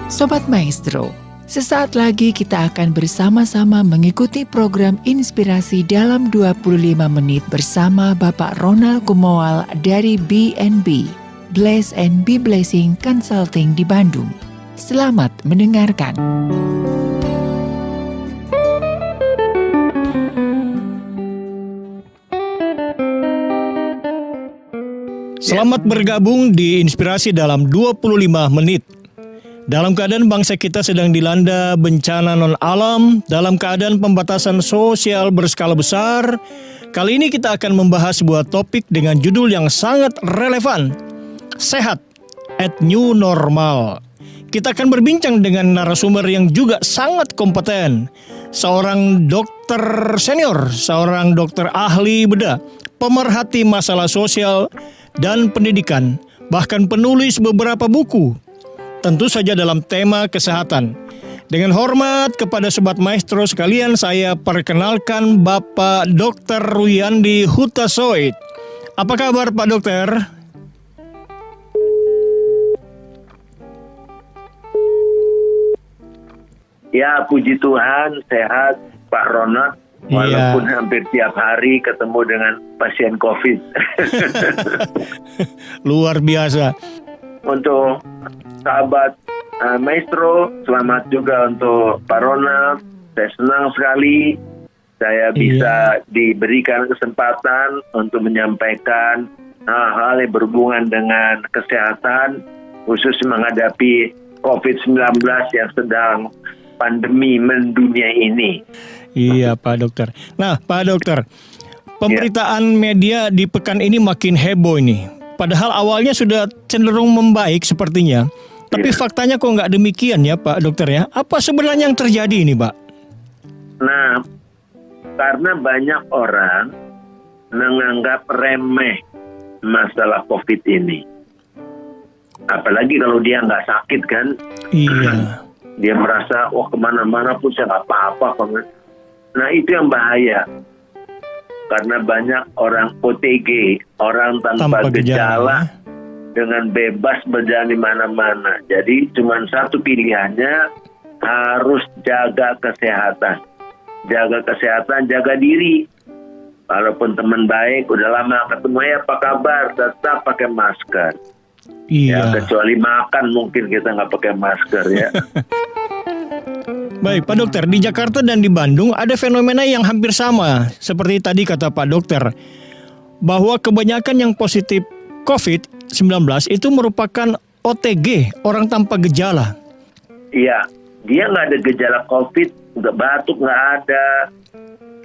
Sobat Maestro, sesaat lagi kita akan bersama-sama mengikuti program inspirasi dalam 25 menit bersama Bapak Ronald Kumoal dari BNB, Bless and Be Blessing Consulting di Bandung. Selamat mendengarkan. Selamat bergabung di Inspirasi dalam 25 menit. Dalam keadaan bangsa kita sedang dilanda bencana non-alam, dalam keadaan pembatasan sosial berskala besar, kali ini kita akan membahas sebuah topik dengan judul yang sangat relevan, Sehat at New Normal. Kita akan berbincang dengan narasumber yang juga sangat kompeten, seorang dokter senior, seorang dokter ahli bedah, pemerhati masalah sosial dan pendidikan, bahkan penulis beberapa buku, tentu saja dalam tema kesehatan. Dengan hormat kepada Sobat Maestro sekalian, saya perkenalkan Bapak Dr. Ruyandi Hutasoid. Apa kabar Pak Dokter? Ya, puji Tuhan, sehat Pak Ronald. Walaupun hampir tiap hari ketemu dengan pasien COVID. Luar biasa. Untuk sahabat Maestro, selamat juga untuk Pak Ronald. Saya senang sekali saya bisa diberikan kesempatan untuk menyampaikan hal-hal yang berhubungan dengan kesehatan, khusus menghadapi COVID-19 yang sedang pandemi mendunia ini. Iya Pak Dokter. Nah Pak Dokter, pemberitaan media di pekan ini makin heboh ini. Padahal awalnya sudah cenderung membaik sepertinya. Tapi faktanya kok nggak demikian ya Pak Dokter ya? Apa sebenarnya yang terjadi ini Pak? Nah, karena banyak orang menganggap remeh masalah COVID ini. Apalagi kalau dia nggak sakit kan. Iya. Dia merasa, wah kemana-mana pun saya nggak apa-apa. Nah itu yang bahaya. Karena banyak orang OTG, orang tanpa gejala, dengan bebas berjalan di mana-mana. Jadi cuma satu pilihannya, harus jaga kesehatan. Jaga kesehatan, jaga diri. Walaupun teman baik, udah lama ketemu, ya apa kabar? Tetap pakai masker. Iya. Ya, kecuali makan mungkin kita nggak pakai masker ya. Baik Pak Dokter, di Jakarta dan di Bandung ada fenomena yang hampir sama. Seperti tadi kata Pak Dokter, bahwa kebanyakan yang positif COVID-19 itu merupakan OTG, orang tanpa gejala. Iya, dia nggak ada gejala COVID, nggak batuk, nggak ada.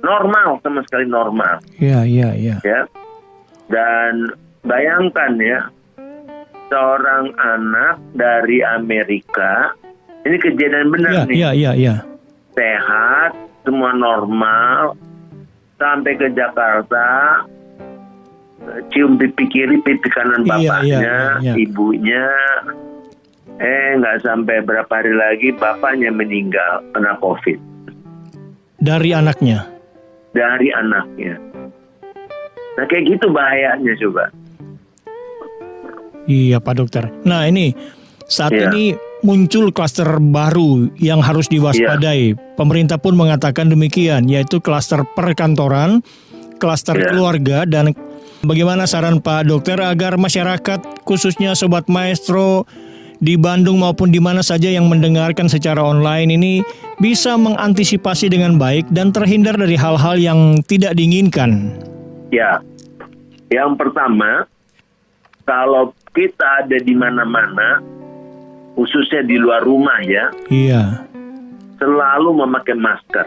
Normal, sama sekali normal. Iya. Ya. Dan bayangkan ya, seorang anak dari Amerika, ini kejadian benar nih. Iya. Sehat, semua normal, sampai ke Jakarta, cium pipi kiri, pipi kanan bapaknya, ibunya. Nggak sampai berapa hari lagi bapaknya meninggal kena COVID. Dari anaknya? Dari anaknya. Nah kayak gitu bahayanya coba. Iya Pak Dokter. Nah ini saat ini muncul klaster baru yang harus diwaspadai. Pemerintah pun mengatakan demikian, yaitu klaster perkantoran, klaster keluarga. Dan bagaimana saran Pak Dokter agar masyarakat, khususnya Sobat Maestro di Bandung maupun di mana saja yang mendengarkan secara online ini bisa mengantisipasi dengan baik dan terhindar dari hal-hal yang tidak diinginkan? Ya, yang pertama, kalau kita ada di mana-mana, khususnya di luar rumah ya, selalu memakai masker.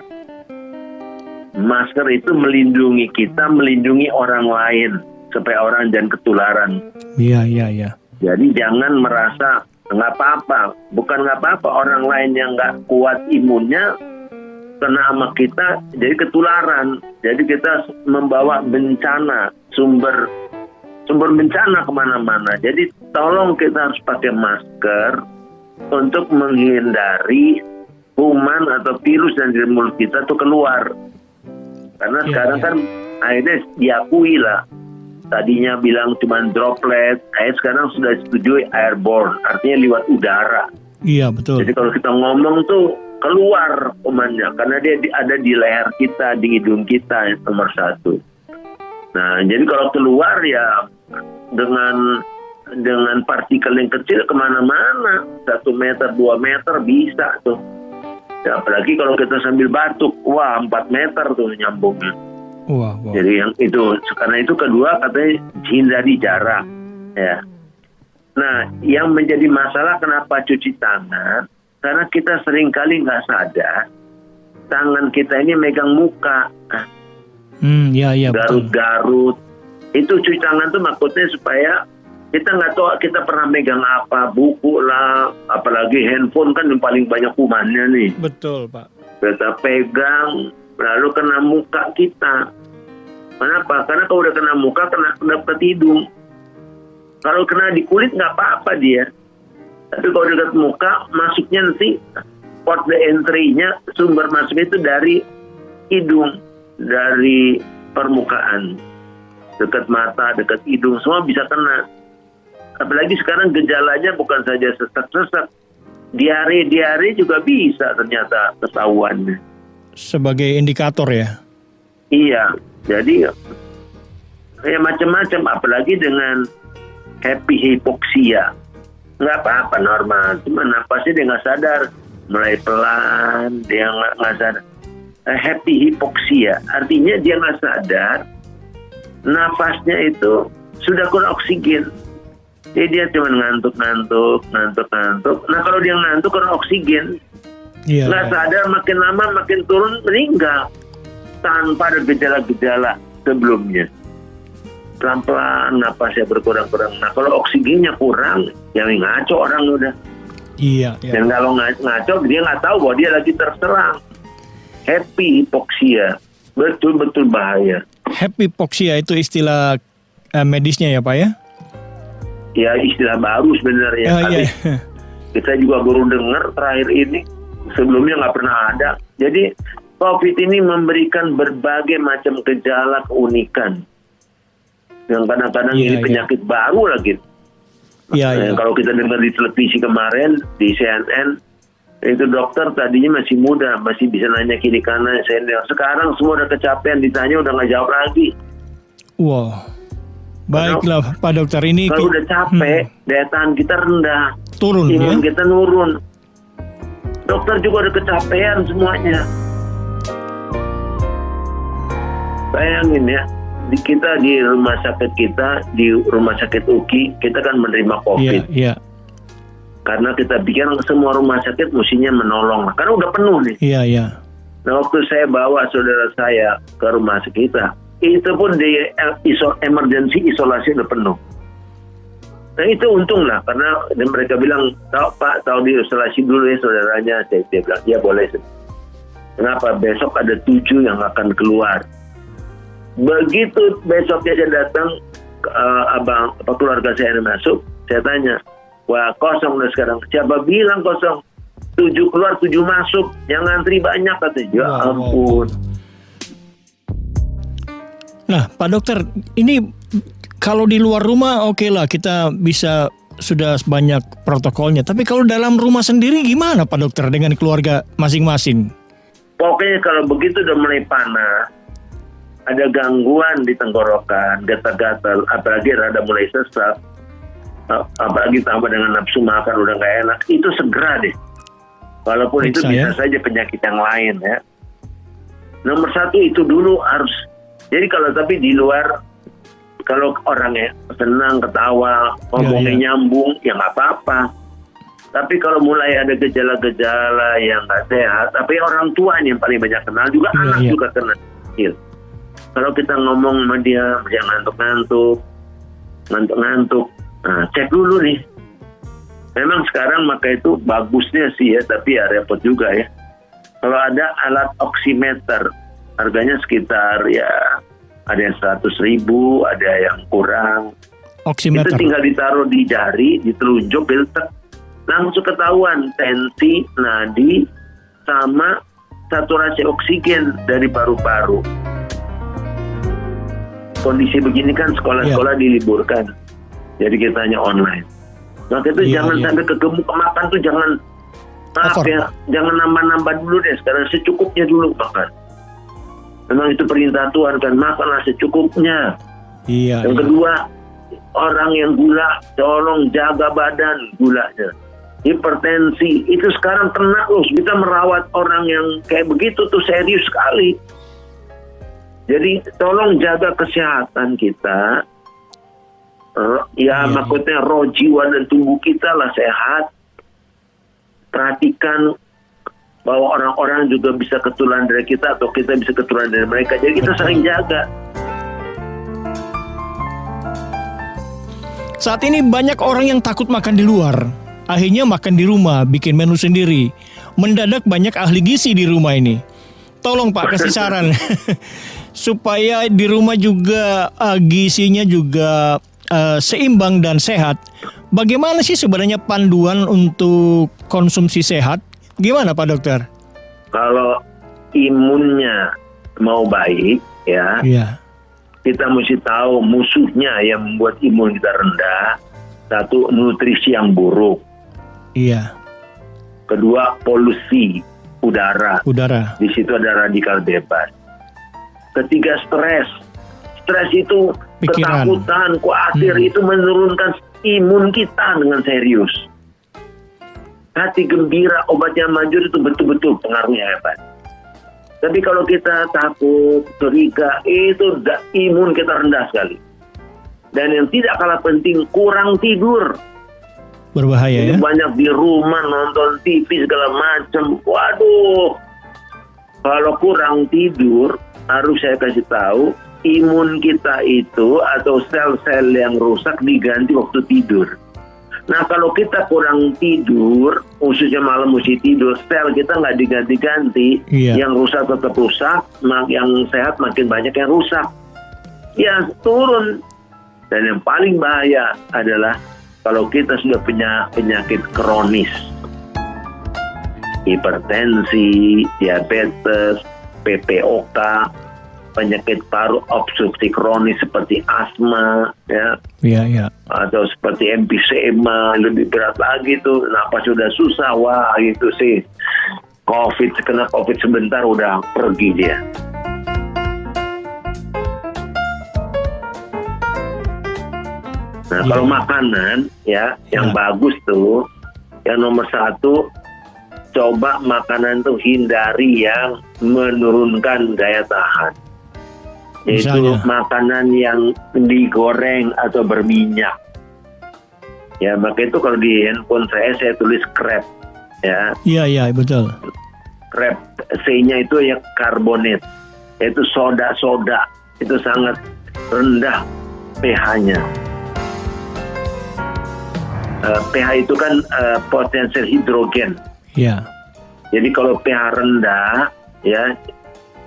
Masker itu melindungi kita, melindungi orang lain, supaya orang jangan ketularan. Iya. Jadi jangan merasa nggak apa-apa, bukan nggak apa-apa, orang lain yang nggak kuat imunnya kena sama kita, jadi ketularan. Jadi kita membawa bencana, sumber bencana kemana-mana. Jadi tolong kita harus pakai masker untuk menghindari kuman atau virus yang dari mulut kita tuh keluar. Karena sekarang kan akhirnya diakui lah. Tadinya bilang cuma droplet, sekarang sudah disetujui airborne, artinya lewat udara. Iya, betul. Jadi kalau kita ngomong tuh keluar kumannya, karena dia ada di leher kita, di hidung kita, nomor satu. Nah, jadi kalau keluar ya dengan partikel yang kecil kemana-mana, 1 meter, 2 meter bisa tuh. Ya, apalagi kalau kita sambil batuk, wah 4 meter tuh nyambungnya. Wah. Jadi yang itu, karena itu kedua katanya hindari jarak. Ya. Nah, yang menjadi masalah kenapa cuci tangan? Karena kita seringkali nggak sadar tangan kita ini megang muka. Iya, betul. Garut-garut. Itu cuci tangan tuh maksudnya supaya kita nggak tahu kita pernah megang apa, buku lah, apalagi handphone kan yang paling banyak kumannya nih. Betul, Pak. Kita pegang, lalu kena muka kita. Kenapa? Karena kalau udah kena muka, kena dekat hidung. Kalau kena di kulit nggak apa-apa dia. Tapi kalau dekat muka, masuknya nanti port the entry-nya, sumber masuknya itu dari hidung, dari permukaan. Dekat mata, dekat hidung, semua bisa kena. Apalagi sekarang gejalanya bukan saja sesak-sesak, diare juga bisa ternyata ketahuan. Sebagai indikator ya? Iya, jadi ya macam-macam, apalagi dengan happy hypoxia. Nggak apa-apa, normal, cuma napasnya dia nggak sadar, mulai pelan, dia nggak sadar. Happy hypoxia, artinya dia nggak sadar, nafasnya itu sudah kurang oksigen. Jadi dia cuma ngantuk. Nah kalau dia ngantuk kurang oksigen, nggak sadar, makin lama makin turun, meninggal tanpa ada gejala-gejala sebelumnya. Pelan-pelan napasnya berkurang-kurang. Nah kalau oksigennya kurang, ya ngaco orang udah. Iya. Dan kalau ngaco, dia nggak tahu bahwa dia lagi terserang. Happy hypoxia, betul-betul bahaya. Happy hypoxia itu istilah medisnya ya Pak ya? Ya istilah baru sebenarnya. Iya. Kita juga baru dengar terakhir ini, sebelumnya nggak pernah ada. Jadi COVID ini memberikan berbagai macam gejala keunikan. Yang kadang-kadang ini penyakit baru lagi. Kalau kita dengar di televisi kemarin, di CNN, itu dokter tadinya masih muda, masih bisa nanya kiri kanan, senior. Sekarang semua udah kecapean, ditanya udah nggak jawab lagi. Wow. Baiklah Pak Dokter, ini kalau udah capek, daya tahan kita rendah, turun imun ya? kita nurun. Dokter juga udah kecapean semuanya. Bayangin ya, kita di rumah sakit kita, di rumah sakit UKI, kita kan menerima COVID. Iya. Karena kita pikir semua rumah sakit mestinya menolong, karena udah penuh nih. Iya. Nah waktu saya bawa saudara saya ke rumah sakit kita, itu pun di emergency isolasi udah penuh. Nah itu untung lah, karena mereka bilang, tahu di isolasi dulu ya saudaranya. Saya bilang, ya boleh. Kenapa? Besok ada 7 yang akan keluar. Begitu besoknya saya datang, keluarga saya yang masuk, saya tanya, wah kosong udah sekarang. Siapa bilang kosong? 7 keluar, 7 masuk. Yang ngantri banyak katanya. Ya ampun. Nah Pak Dokter, ini kalau di luar rumah oke lah, kita bisa sudah banyak protokolnya. Tapi kalau dalam rumah sendiri gimana Pak Dokter dengan keluarga masing-masing? Pokoknya kalau begitu udah mulai panas, ada gangguan di tenggorokan, gatal-gatal, apalagi rada mulai sesak, apalagi tambah dengan nafsu makan udah nggak enak, itu segera deh. Walaupun itu bisa saja penyakit yang lain ya. Nomor 1 itu dulu harus. Jadi kalau tapi di luar, kalau orangnya senang, ketawa, ngomongnya nyambung, ya nggak apa-apa. Tapi kalau mulai ada gejala-gejala yang nggak sehat, tapi orang tua yang paling banyak kenal, juga anak juga kena. Kalau kita ngomong sama dia ngantuk-ngantuk, nah cek dulu nih. Memang sekarang maka itu bagusnya sih ya, tapi ya repot juga ya. Kalau ada alat oximeter, harganya sekitar ya ada yang 100.000, ada yang kurang. Oximeter. Itu tinggal ditaruh di jari, di telunjuk, langsung ketahuan tensi, nadi, sama saturasi oksigen dari paru-paru. Kondisi begini kan sekolah-sekolah diliburkan, jadi kita hanya online. Maka itu jangan sampai kegemuk, makan tuh jangan Maaf over. ya, jangan nambah-nambah dulu deh. Sekarang secukupnya dulu makan. Memang itu perintah Tuhan kan, makanlah secukupnya. Iya. Yang kedua, orang yang gula, tolong jaga badan gulanya. Hipertensi, itu sekarang kena loh. Kita merawat orang yang kayak begitu tuh serius sekali. Jadi tolong jaga kesehatan kita. Iya. Maksudnya roh, jiwa, dan tubuh kita lah sehat. Perhatikan bahwa orang-orang juga bisa ketularan dari kita atau kita bisa ketularan dari mereka. Jadi kita saling jaga. Saat ini banyak orang yang takut makan di luar. Akhirnya makan di rumah, bikin menu sendiri. Mendadak banyak ahli gizi di rumah ini. Tolong Pak kasih saran supaya di rumah juga gizinya juga seimbang dan sehat. Bagaimana sih sebenarnya panduan untuk konsumsi sehat? Gimana Pak Dokter? Kalau imunnya mau baik, ya, Iya. kita mesti tahu musuhnya yang membuat imun kita rendah. Satu, nutrisi yang buruk. Iya. Kedua, polusi udara. Di situ ada radikal bebas. Ketiga, stres. Stres itu Pikiran. ketakutan, khawatir, itu menurunkan imun kita dengan serius. Hati gembira, obatnya manjur, itu betul-betul pengaruhnya hebat. Tapi kalau kita takut, curiga, itu imun kita rendah sekali. Dan yang tidak kalah penting, kurang tidur. Berbahaya ya? Banyak di rumah nonton TV segala macam. Waduh, kalau kurang tidur, harus saya kasih tahu, imun kita itu atau sel-sel yang rusak diganti waktu tidur. Nah kalau kita kurang tidur, khususnya malam mesti tidur, sel kita nggak diganti-ganti, yang rusak tetap rusak, yang sehat makin banyak yang rusak. Ya turun. Dan yang paling bahaya adalah kalau kita sudah punya penyakit kronis, hipertensi, diabetes, PPOK, penyakit paru obstruksi kronis seperti asma, ya, atau seperti emfisema, lebih berat lagi tuh, napas sudah susah, wah itu sih, kena COVID sebentar udah pergi dia. Nah kalau makanan ya yang bagus tuh, yang nomor satu, coba makanan tuh hindari yang menurunkan daya tahan. Yaitu makanan yang digoreng atau berminyak. Ya maka itu kalau di handphone saya tulis crab ya. Iya betul. Crab, C-nya itu ya karbonat, yaitu soda itu sangat rendah pH-nya. pH itu kan potensial hidrogen. Iya. Jadi kalau pH rendah ya,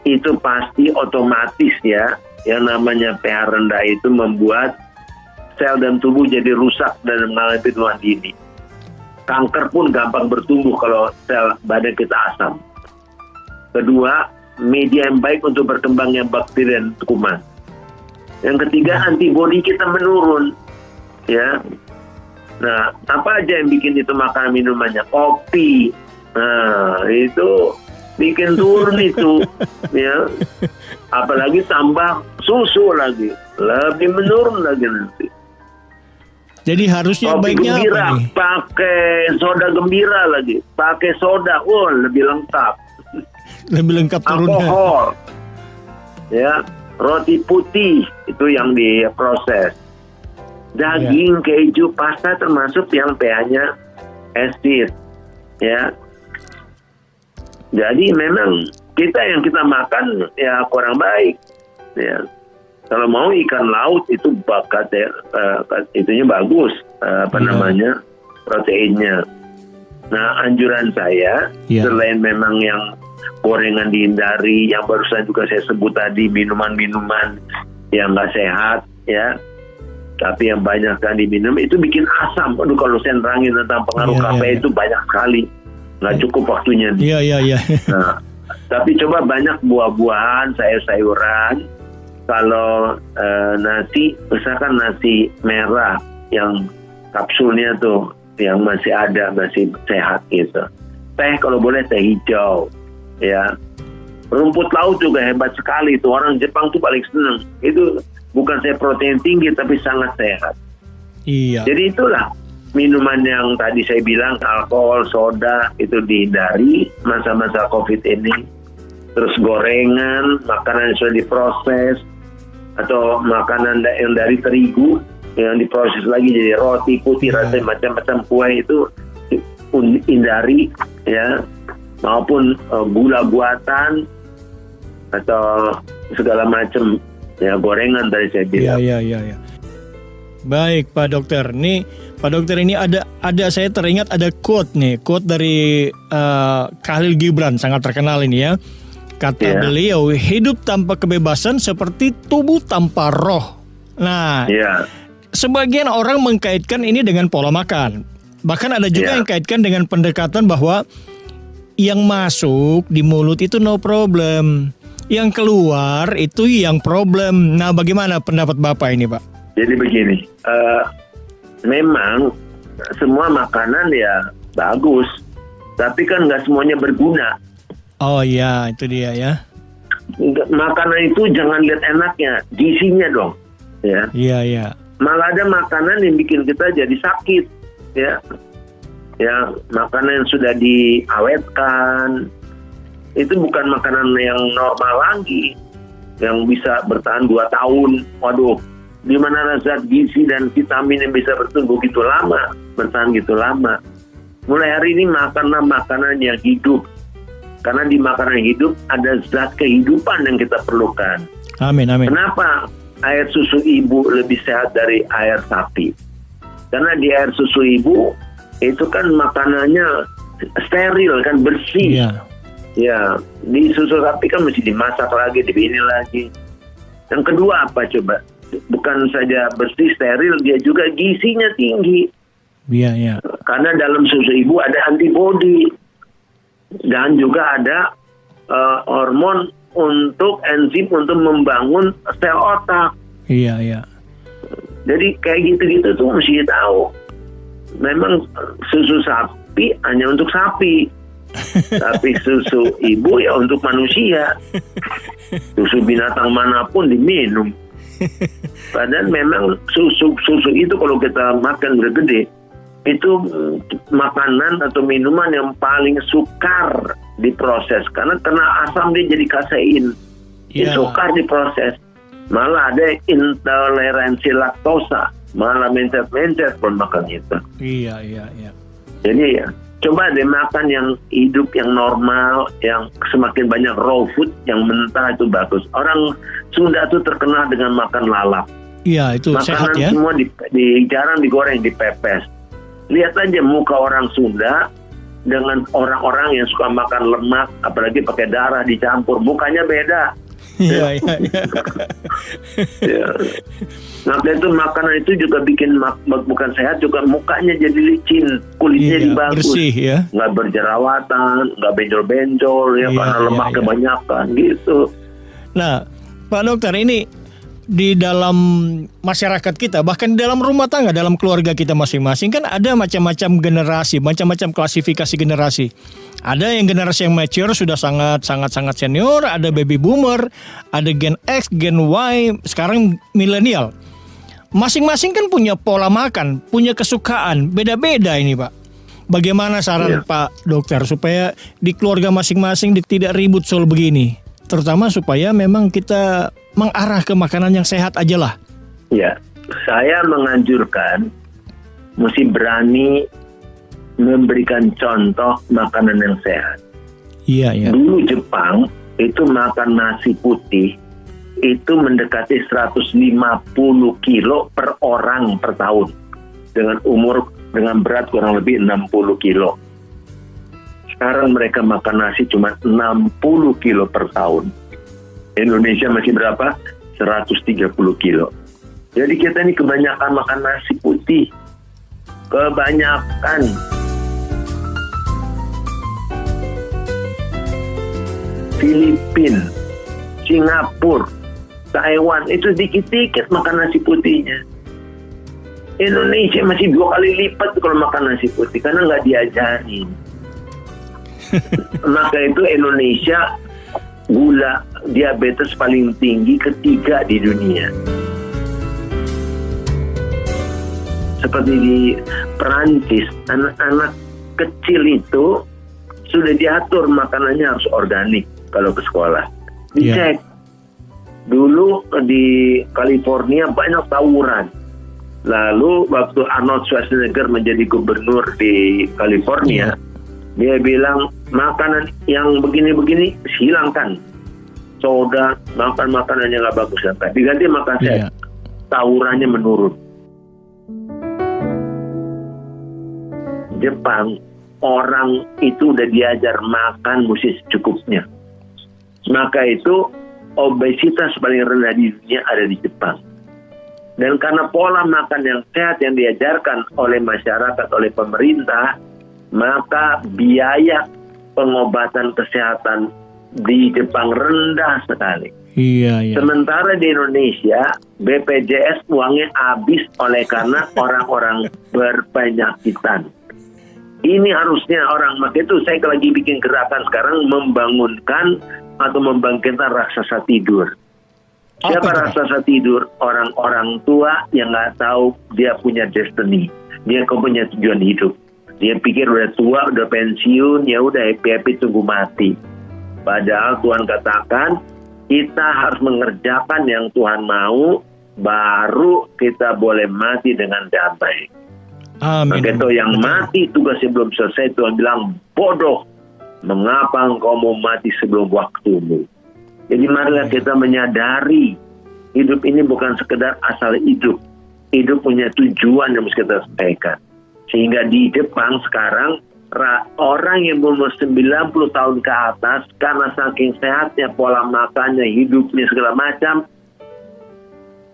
itu pasti otomatis ya, yang namanya pH rendah itu membuat sel dan tubuh jadi rusak dan mengalami penuaan dini. Kanker pun gampang bertumbuh kalau sel badan kita asam. Kedua, media yang baik untuk berkembangnya bakteri dan kuman. Yang ketiga, antibodi kita menurun. Ya. Nah, apa aja yang bikin itu makanan minumannya? Kopi. Nah, itu bikin turun itu. Ya. Apalagi tambah susu lagi. Lebih menurun lagi nanti. Jadi harusnya kopi baiknya gembira, apa nih? pakai soda gembira lagi. Pakai soda, lebih lengkap. Lebih lengkap turunnya. Alkohol. Ya, roti putih itu yang diproses. Daging, keju, pasta termasuk yang pH-nya acid. Ya. Jadi memang yang kita makan ya kurang baik. Ya. Kalau mau ikan laut itu bakat ya, itunya bagus, namanya proteinnya. Nah, anjuran saya selain memang yang gorengan dihindari, yang barusan juga saya sebut tadi, minuman-minuman yang nggak sehat ya, tapi yang banyak kan diminum itu bikin asam. Aduh, kalau saya nerangin tentang pengaruh kafein itu banyak sekali, nggak cukup waktunya. Iya. Nah, tapi coba banyak buah-buahan, sayur-sayuran. Kalau nasi, misalkan nasi merah yang kapsulnya tuh, yang masih ada, masih sehat gitu. teh kalau boleh teh hijau, ya. Rumput laut juga hebat sekali itu, orang Jepang tuh paling seneng. Itu bukan saya protein tinggi tapi sangat sehat. Iya. Jadi itulah minuman yang tadi saya bilang, alkohol, soda itu dihindari masa-masa COVID ini. Terus gorengan, makanan yang sudah diproses, atau makanan yang dari terigu yang diproses lagi jadi roti putih, rasanya macam-macam kue itu hindari, ya. Maupun gula buatan atau segala macam, ya, gorengan tadi saya bilang. Iya. Baik Pak Dokter, nih Pak Dokter ini ada saya teringat ada quote dari Khalil Gibran, sangat terkenal ini ya. Kata beliau, hidup tanpa kebebasan seperti tubuh tanpa roh. Nah, sebagian orang mengkaitkan ini dengan pola makan. Bahkan ada juga yang kaitkan dengan pendekatan bahwa yang masuk di mulut itu no problem, yang keluar itu yang problem. Nah, bagaimana pendapat Bapak ini, Pak? Jadi begini, memang semua makanan ya bagus, tapi kan nggak semuanya berguna. Oh iya, itu dia ya. Makanan itu jangan lihat enaknya, gizinya dong, ya. Iya. Malah ada makanan yang bikin kita jadi sakit, ya. Ya, makanan yang sudah diawetkan itu bukan makanan yang normal lagi, yang bisa bertahan 2 tahun. Waduh, di mana zat gizi dan vitamin yang bisa bertumbuh gitu lama, bertahan gitu lama. Mulai hari ini makanlah makanan yang hidup. Karena di makanan hidup ada zat kehidupan yang kita perlukan. Amin. Kenapa air susu ibu lebih sehat dari air sapi? Karena di air susu ibu itu kan makanannya steril kan, bersih. Iya. Ya, di susu sapi kan mesti dimasak lagi, ini lagi. Yang kedua apa coba? Bukan saja bersih, steril, dia juga gizinya tinggi. Iya. Karena dalam susu ibu ada antibodi. Dan juga ada hormon untuk enzim untuk membangun sel otak. Iya. Jadi kayak gitu-gitu tuh mesti tahu. Memang susu sapi hanya untuk sapi. Tapi susu ibu ya untuk manusia. Susu binatang manapun diminum. Padahal memang susu itu kalau kita makan gede, itu makanan atau minuman yang paling sukar diproses. Karena kena asam dia jadi kasein. Sukar diproses. Malah ada intoleransi laktosa. Malah mencet-mencet pun makan itu. Iya. Jadi ya, coba deh makan yang hidup, yang normal, yang semakin banyak raw food, yang mentah itu bagus. Orang Sunda tuh terkenal dengan makan lalap. Iya, itu makanan sehat ya. Semua jarang digoreng, dipepes. Lihat aja muka orang Sunda dengan orang-orang yang suka makan lemak, apalagi pakai darah dicampur, mukanya beda. Iya. Ya. Nah, itu makanan itu juga bikin bukan sehat, juga mukanya jadi licin, kulitnya jadi bagus, bersih ya, nggak berjerawatan, nggak benjol-benjol ya, karena lemak kebanyakan gitu. Nah, Pak Dokter, ini di dalam masyarakat kita, bahkan di dalam rumah tangga, dalam keluarga kita masing-masing kan ada macam-macam generasi, macam-macam klasifikasi generasi. Ada yang generasi yang mature sudah sangat senior, ada baby boomer, ada gen X, gen Y, sekarang milenial. Masing-masing kan punya pola makan, punya kesukaan, beda-beda ini Pak. Bagaimana saran Pak Dokter supaya di keluarga masing-masing tidak ribut soal begini? Terutama supaya memang kita mengarah ke makanan yang sehat aja lah. Ya, saya menganjurkan mesti berani memberikan contoh makanan yang sehat. Iya. Dulu Jepang itu makan nasi putih itu mendekati 150 kilo per orang per tahun. Dengan berat kurang lebih 60 kilo. Sekarang mereka makan nasi cuma 60 kilo per tahun. Indonesia masih berapa? 130 kilo. Jadi kita ini kebanyakan makan nasi putih. Kebanyakan. Filipina, Singapura, Taiwan itu dikit-dikit makan nasi putihnya. Indonesia masih 2 kali lipat kalau makan nasi putih karena nggak diajarin. Maka itu Indonesia gula diabetes paling tinggi ketiga di dunia. Seperti di Perancis, anak-anak kecil itu sudah diatur makanannya harus organik kalau ke sekolah. Dicek. Dulu di California banyak tawuran. Lalu waktu Arnold Schwarzenegger menjadi gubernur di California, dia bilang makanan yang begini-begini hilangkan. Soda, makan makanan yang nggak bagus. Diganti makan sehat. Tawurannya menurun. Jepang, orang itu udah diajar makan mesti secukupnya. Maka itu obesitas paling rendah di dunia ada di Jepang. Dan karena pola makan yang sehat yang diajarkan oleh masyarakat, oleh pemerintah, maka biaya pengobatan kesehatan di Jepang rendah sekali. Iya. Sementara di Indonesia, BPJS uangnya habis oleh karena orang-orang berpenyakitan. Ini harusnya orang, maka itu saya lagi bikin gerakan sekarang membangunkan atau membangkitkan raksasa tidur. Siapa raksasa tidur? Orang-orang tua yang nggak tahu dia punya destiny, dia punya tujuan hidup. Dia pikir udah tua, udah pensiun, ya udah happy tunggu mati. Padahal Tuhan katakan kita harus mengerjakan yang Tuhan mau, baru kita boleh mati dengan damai. Amin. Maka itu yang mati tugasnya belum selesai, Tuhan bilang bodoh, mengapa engkau mau mati sebelum waktumu? Jadi marilah kita menyadari hidup ini bukan sekedar asal hidup. Hidup punya tujuan yang harus kita sampaikan. Sehingga di Jepang sekarang orang yang berumur 90 tahun ke atas karena saking sehatnya pola makannya, hidupnya segala macam,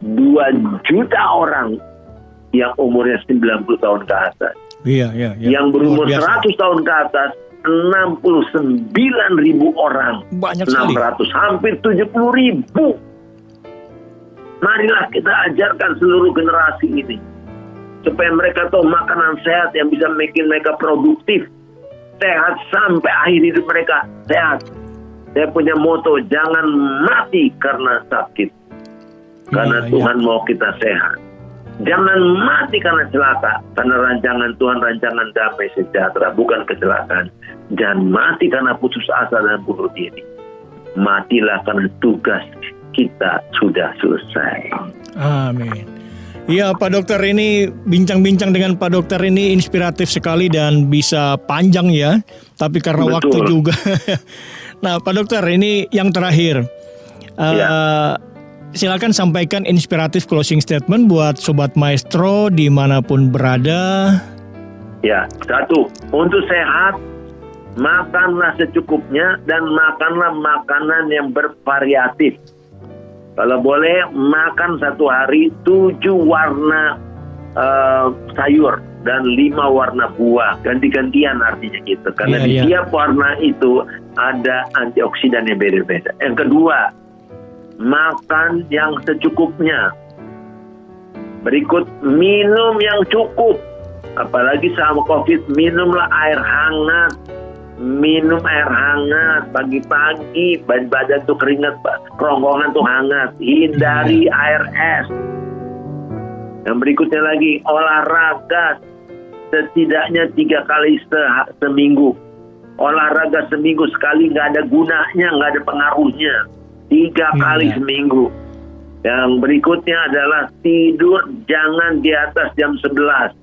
2 juta orang yang umurnya 90 tahun ke atas. Iya. Yang berumur 100 tahun ke atas 69.000 orang. Banyak sekali. 600, hampir 70.000. Marilah kita ajarkan seluruh generasi ini supaya mereka tahu makanan sehat yang bisa bikin mereka produktif, sehat sampai akhir hidup mereka sehat. Saya punya moto, jangan mati karena sakit, karena Tuhan mau kita sehat. Jangan mati karena celaka, karena rancangan Tuhan rancangan damai sejahtera, bukan kecelakaan. Jangan mati karena putus asa dan bunuh diri. Matilah karena tugas kita sudah selesai. Amin. Iya Pak Dokter, ini bincang-bincang dengan Pak Dokter ini inspiratif sekali dan bisa panjang ya. Tapi karena waktu juga. Nah Pak Dokter, ini yang terakhir. Silakan sampaikan inspiratif closing statement buat Sobat Maestro dimanapun berada. Ya, 1, untuk sehat, makanlah secukupnya dan makanlah makanan yang bervariatif. Kalau boleh, makan satu hari 7 warna sayur dan 5 warna buah. Ganti-gantian artinya gitu. Karena di tiap warna itu ada antioksidan yang beda-beda. Yang kedua, makan yang secukupnya. Berikut, minum yang cukup. Apalagi sama COVID, minumlah air hangat. Minum air hangat pagi-pagi, badan tuh keringat, kerongkongan tuh hangat. Hindari air es. Yang berikutnya lagi, olahraga setidaknya 3 kali seminggu. Olahraga seminggu sekali nggak ada gunanya, nggak ada pengaruhnya. 3 kali seminggu. Yang berikutnya adalah tidur jangan di atas jam 11.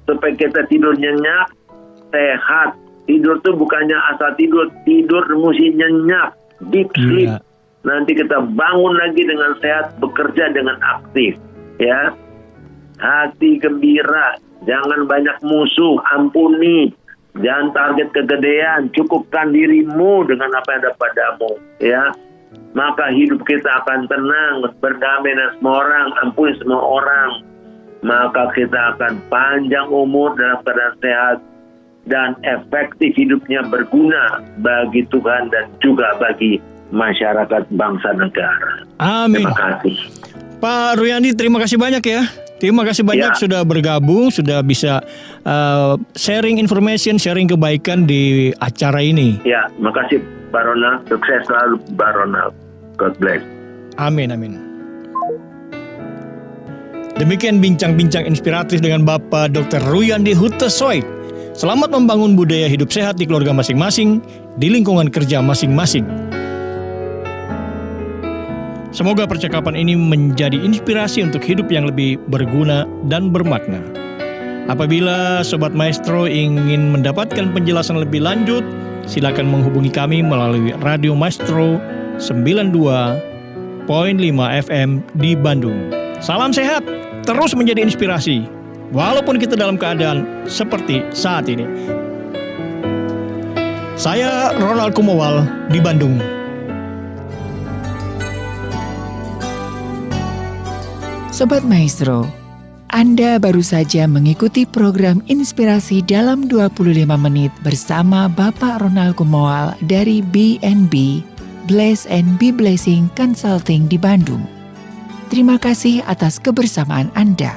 Supaya kita tidur nyenyak, sehat. Tidur tuh bukannya asal tidur mesti nyenyak, deep sleep. Nanti kita bangun lagi dengan sehat, bekerja dengan aktif. Ya, hati gembira, jangan banyak musuh, ampuni. Jangan target kegedean, cukupkan dirimu dengan apa yang ada padamu. Ya, maka hidup kita akan tenang, berdamai dengan semua orang, ampuni semua orang. Maka kita akan panjang umur dalam keadaan sehat dan efektif, hidupnya berguna bagi Tuhan dan juga bagi masyarakat bangsa negara. Amin. Terima kasih. Pak Ruyandi, terima kasih banyak ya. Terima kasih banyak Ya. sudah bergabung, sudah bisa sharing information, sharing kebaikan di acara ini. Ya, makasih Pak Ronald. Sukses selalu Pak Ronald. God bless. Amin, amin. Demikian bincang-bincang inspiratif dengan Bapak Dr. Ruyandi Hutesoid. Selamat membangun budaya hidup sehat di keluarga masing-masing, di lingkungan kerja masing-masing. Semoga percakapan ini menjadi inspirasi untuk hidup yang lebih berguna dan bermakna. Apabila Sobat Maestro ingin mendapatkan penjelasan lebih lanjut, silakan menghubungi kami melalui Radio Maestro 92.5 FM di Bandung. Salam sehat, terus menjadi inspirasi, walaupun kita dalam keadaan seperti saat ini. Saya Ronald Kumowal di Bandung. Sobat Maestro, Anda baru saja mengikuti program Inspirasi dalam 25 menit bersama Bapak Ronald Kumowal dari BNB, Bless and Be Blessing Consulting di Bandung. Terima kasih atas kebersamaan Anda.